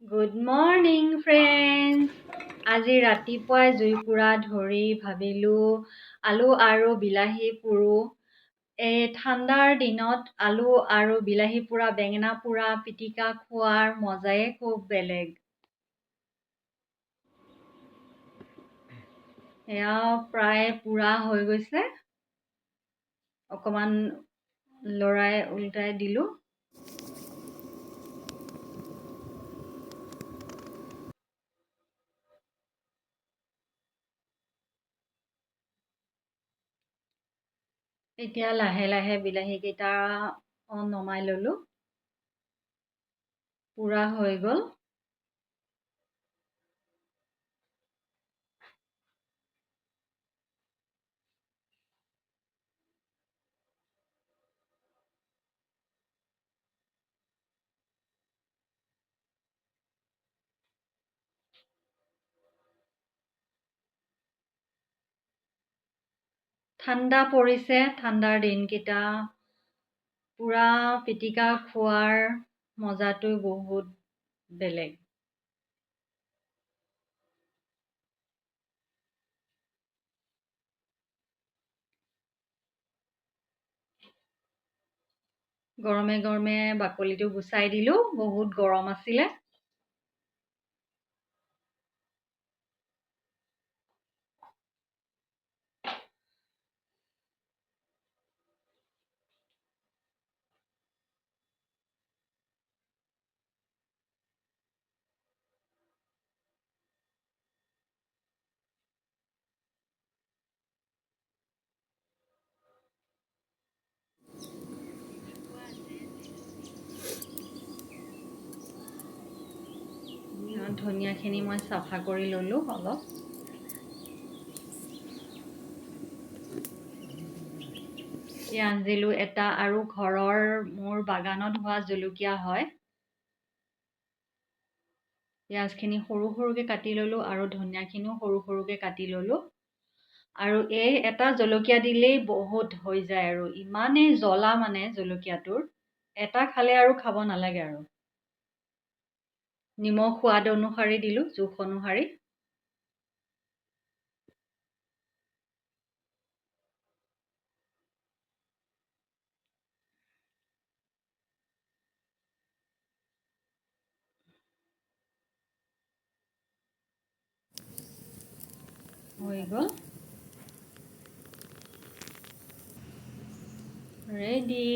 Good morning friends. আজি ৰাতিপুৱাই জুইকুৰা ধৰি ভাবিলোঁ আলু আৰু বিলাহী পুৰোঁ। এই ঠাণ্ডাৰ দিনত আলু আৰু বিলাহী পোৰা, বেঙেনা পোৰা পিটিকা খোৱাৰ মজাই খুব বেলেগ। এয়া প্ৰায় পোৰা হৈ গৈছে। অকণমান লৰাই উল্টাই দিলোঁ। এতিয়া লাহে লাহে বিলাহীকেইটা নমাই ল'লোঁ। পোৰা হৈ গ'ল। ঠাণ্ডা পৰিছে, ঠাণ্ডাৰ দিনকেইটা পোৰা পিটিকা খোৱাৰ মজাটো বহুত বেলেগ। গৰমে গৰমে বাকলিটো গুচাই দিলোঁ, বহুত গৰম আছিলে। ধনিয়াখিনি মই চাফা কৰি ল'লোঁ অলপ। পিঁয়াজ দিলোঁ এটা, আৰু ঘৰৰ মোৰ বাগানত হোৱা জলকীয়া হয়। পিঁয়াজখিনি সৰু সৰুকৈ কাটি ল'লোঁ আৰু ধনিয়াখিনিও সৰু সৰুকৈ কাটি ল'লোঁ। আৰু এই এটা জলকীয়া দিলেই বহুত হৈ যায়, আৰু ইমানেই জ্বলা মানে জলকীয়াটোৰ, এটা খালে আৰু খাব নালাগে আৰু। নিমখ সোৱাদ অনুসাৰি দিলোঁ, জোখ অনুসাৰি। হৈ গ'ল, ৰেডি।